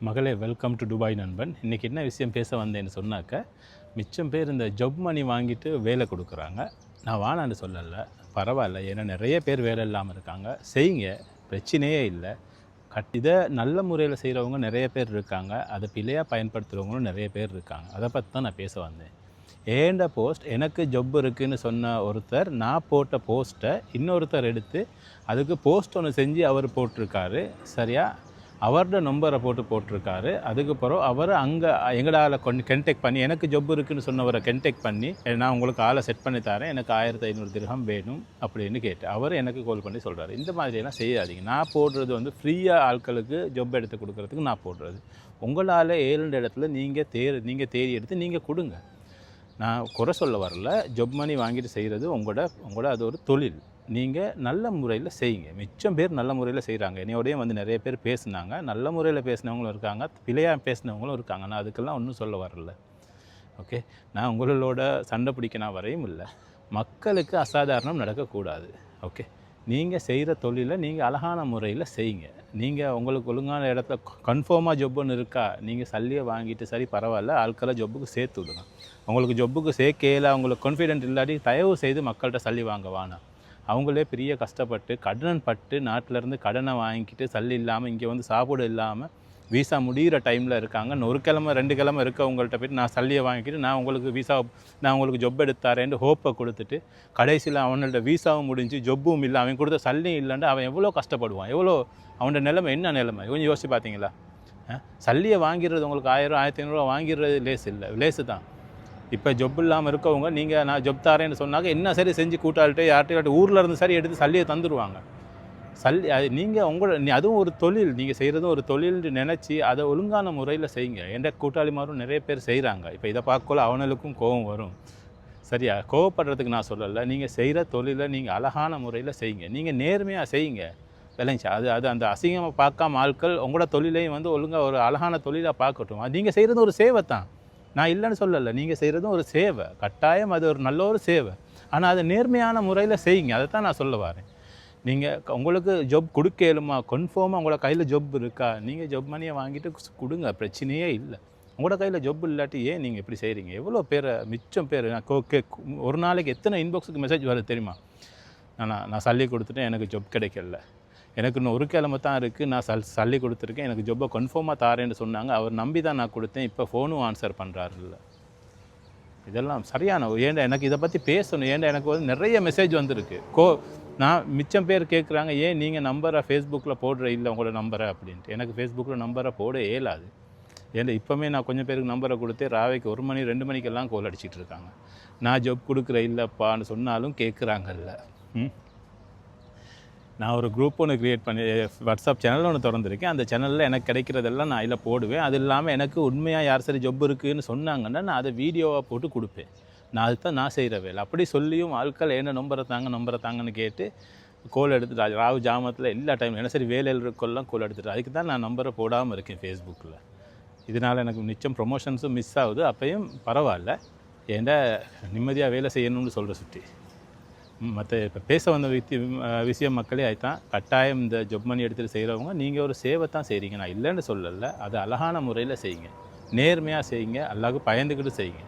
மகளே welcome to Dubai நண்பன். இன்றைக்கி என்ன விஷயம் பேச வந்தேன்னு சொன்னாக்க, மிச்சம் பேர் இந்த ஜப் மணி வாங்கிட்டு வேலை கொடுக்குறாங்க. நான் வானான்னு சொல்லலை, பரவாயில்ல. ஏன்னா நிறைய பேர் வேலை இல்லாமல் இருக்காங்க. செய்யுங்க, பிரச்சனையே இல்லை. இதை நல்ல முறையில் செய்கிறவங்க நிறைய பேர் இருக்காங்க. அதை பிழையாக பயன்படுத்துகிறவங்களும் நிறைய பேர் இருக்காங்க. அதை பற்றி தான் நான் பேச வந்தேன். ஏண்ட போஸ்ட் எனக்கு ஜப் இருக்குதுன்னு சொன்ன ஒருத்தர், நான் போட்ட போஸ்ட்டை இன்னொருத்தர் எடுத்து அதுக்கு போஸ்ட் ஒன்று செஞ்சு அவர் போட்டிருக்காரு. சரியா? அவரோட நம்பரை போட்டிருக்காரு. அதுக்கப்புறம் அவர் அங்கே எங்களால் கண்டெக்ட் பண்ணி, எனக்கு ஜப் இருக்குதுன்னு சொன்னவரை கண்டெக்ட் பண்ணி, நான் உங்களுக்கு ஆளை செட் பண்ணி தரேன், எனக்கு 1500 திர்ஹம் வேணும் அப்படின்னு கேட்டு அவர் எனக்கு கால் பண்ணி சொல்கிறாரு. இந்த மாதிரியெல்லாம் செய்யாதீங்க. நான் போடுறது வந்து ஃப்ரீயாக ஆட்களுக்கு ஜப் எடுத்து கொடுக்குறதுக்கு நான் போடுறது. உங்களால் 7 இடத்துல நீங்கள் தேடி எடுத்து நீங்கள் கொடுங்க. நான் குறை சொல்ல வரல. ஜப் மணி வாங்கிட்டு செய்கிறது உங்களோட அது ஒரு தொழில். நீங்கள் நல்ல முறையில் செய்யுங்க. மிச்சம் பேர் நல்ல முறையில் செய்கிறாங்க. என்னையோடையும் வந்து நிறைய பேர் பேசுனாங்க. நல்ல முறையில் பேசினவங்களும் இருக்காங்க, பிழையாக பேசினவங்களும் இருக்காங்க. நான் அதுக்கெல்லாம் ஒன்றும் சொல்ல வரல. ஓகே, நான் உங்களோட சண்டை பிடிக்க நான் வரையும் இல்லை. மக்களுக்கு அசாதாரணம் நடக்கக்கூடாது. ஓகே, நீங்கள் செய்கிற தொழிலை நீங்கள் அழகான முறையில் செய்யுங்க. நீங்கள் உங்களுக்கு ஒழுங்கான இடத்துல கன்ஃபார்மாக ஜொப்புன்னு இருக்கா, நீங்கள் சல்லியை வாங்கிட்டு சரி பரவாயில்ல, ஆட்களை ஜொப்புக்கு சேர்த்து விடுங்க. உங்களுக்கு ஜொப்புக்கு சேர்க்கையில் அவங்களுக்கு கான்ஃபிடென்ட் இல்லாட்டி தயவு செய்து மக்கள்கிட்ட சல்லி வாங்க வேணாம். அவங்களே பெரிய கஷ்டப்பட்டு கடன் பட்டு நாட்டிலேருந்து கடனை வாங்கிக்கிட்டு சல்லி இல்லாமல் இங்கே வந்து சாப்பாடு இல்லாமல் வீசா முடிகிற டைமில் இருக்காங்க. ஒரு கிழமை 2 கிழமை இருக்கவங்கள்ட்ட போய்ட்டு நான் சல்லியை வாங்கிக்கிட்டு நான் உங்களுக்கு ஜொப் எடுத்தாரேன்னு ஹோப்பை கொடுத்துட்டு கடைசியில் அவனோட வீசாவும் முடிஞ்சு ஜொப்பும் இல்லை, அவன் கொடுத்த சல்லியும் இல்லைன்னு அவன் எவ்வளோ கஷ்டப்படுவான். அவனோட நிலைமை என்ன நிலைமை கொஞ்சம் யோசிச்சு பார்த்தீங்களா? சல்லியை வாங்கிடுறது உங்களுக்கு 1000 1500 வாங்கிடுறது லேசு தான். இப்போ ஜொப் இல்லாமல் இருக்கவங்க நான் ஜொப் தாரேன்னு சொன்னாங்க, என்ன சரி செஞ்சு கூட்டாளிட்டு யார்கிட்ட ஊரில் இருந்து சரி எடுத்து சல்லியை தந்துடுவாங்க. அது நீங்கள் அதுவும் ஒரு தொழில், நீங்கள் செய்கிறதும் ஒரு தொழில் நினச்சி அதை ஒழுங்கான முறையில் செய்யுங்க. எந்த கூட்டாளிமாரும் நிறைய பேர் செய்கிறாங்க. இப்போ இதை பார்க்கல அவனுக்கும் கோபம் வரும். சரியா? கோவப்படுறதுக்கு நான் சொல்லலை. நீங்கள் செய்கிற தொழிலை நீங்கள் அழகான முறையில் செய்யுங்க. நீங்கள் நேர்மையாக செய்யுங்க. விளைஞ்சா அது அந்த அசிங்கமாக பார்க்காம ஆட்கள் உங்களோட தொழிலையும் வந்து ஒழுங்காக ஒரு அழகான தொழிலாக பார்க்கட்டும். அது நீங்கள் செய்கிறது ஒரு சேவை தான், நான் இல்லைன்னு சொல்லலை. நீங்கள் செய்கிறதும் ஒரு சேவை, கட்டாயம் அது ஒரு நல்ல ஒரு சேவை. ஆனால் அதை நேர்மையான முறையில் செய்யுங்க. அதை தான் நான் சொல்ல வரேன். நீங்கள் உங்களுக்கு ஜொப் கொடுக்கலுமா, கன்ஃபார்மாக உங்களோட கையில் ஜொப் இருக்கா, நீங்கள் ஜொப் மணியை வாங்கிட்டு கொடுங்க, பிரச்சனையே இல்லை. உங்களோட கையில் ஜொப் இல்லாட்டி ஏன் நீங்கள் இப்படி செய்கிறீங்க? எவ்வளோ பேர் மிச்சம் பேர் ஒரு நாளைக்கு எத்தனை இன்பாக்ஸுக்கு மெசேஜ் வருது தெரியுமா? நான் சல்லி கொடுத்துட்டேன், எனக்கு ஜொப் கிடைக்கல, எனக்கு இன்னும் 1 கிழமை தான் இருக்குது, நான் சல்லி கொடுத்துருக்கேன், எனக்கு ஜொப்பை கன்ஃபார்மாக தாரேன்னு சொன்னாங்க, அவர் நம்பி தான் நான் கொடுத்தேன், இப்போ ஃபோனும் ஆன்சர் பண்ணுறாருல்ல. இதெல்லாம் சரியான எனக்கு இதை பற்றி பேசணும். எனக்கு வந்து நிறைய மெசேஜ் வந்திருக்கு. நான் மிச்சம் பேர் கேட்குறாங்க, ஏன் நீங்கள் நம்பரை ஃபேஸ்புக்கில் போடுற இல்லை உங்களோட நம்பரை அப்படின்ட்டு. எனக்கு ஃபேஸ்புக்கில் நம்பரை போட இயலாது. இப்போவுமே நான் கொஞ்சம் பேருக்கு நம்பரை கொடுத்து ராவைக்கு 1 மணி 2 மணிக்கெல்லாம் கோல் அடிச்சிட்டு இருக்காங்க. நான் ஜொப் கொடுக்குற இல்லைப்பான்னு சொன்னாலும் கேட்குறாங்கல்ல. நான் ஒரு குரூப் ஒன்று க்ரியேட் பண்ணி வாட்ஸ்அப் சேனல் ஒன்று திறந்துருக்கேன். அந்த சேனலில் எனக்கு கிடைக்கிறதெல்லாம் நான் இதில் போடுவேன். அது இல்லாமல் எனக்கு உண்மையாக யார் சரி ஜொப் இருக்குதுன்னு சொன்னாங்கன்னா நான் அதை வீடியோவாக போட்டு கொடுப்பேன். அதுதான் நான் செய்கிற வேலை. அப்படி சொல்லியும் ஆட்கள் என்ன நம்பரை தாங்கன்னு கேட்டு கோல் எடுத்துட்டு ராவு ஜாமத்தில் எல்லா டைம் என்ன சரி வேலையில் இருக்கெல்லாம் கோல் எடுத்துட்டு, அதுக்கு தான் நான் நம்பரை போடாமல் இருக்கேன் ஃபேஸ்புக்கில். இதனால் எனக்கு நிச்சயம் ப்ரொமோஷன்ஸும் மிஸ் ஆகுது. அப்பையும் பரவாயில்ல, ஏன்டா நிம்மதியாக வேலை செய்யணும்னு சொல்கிற சுற்றி மற்ற இப்போ பேச வந்த விஷயம் மக்களே ஆயிட்டான். கட்டாயம் இந்த ஜொப் மணி எடுத்துகிட்டு செய்கிறவங்க நீங்கள் ஒரு சேவை தான் செய்கிறீங்க, நான் இல்லைன்னு சொல்லலை. அதை அழகான முறையில் செய்யுங்க, நேர்மையாக செய்யுங்க, அல்லாஹ்வுக்கு பயந்துக்கிட்டு செய்யுங்க.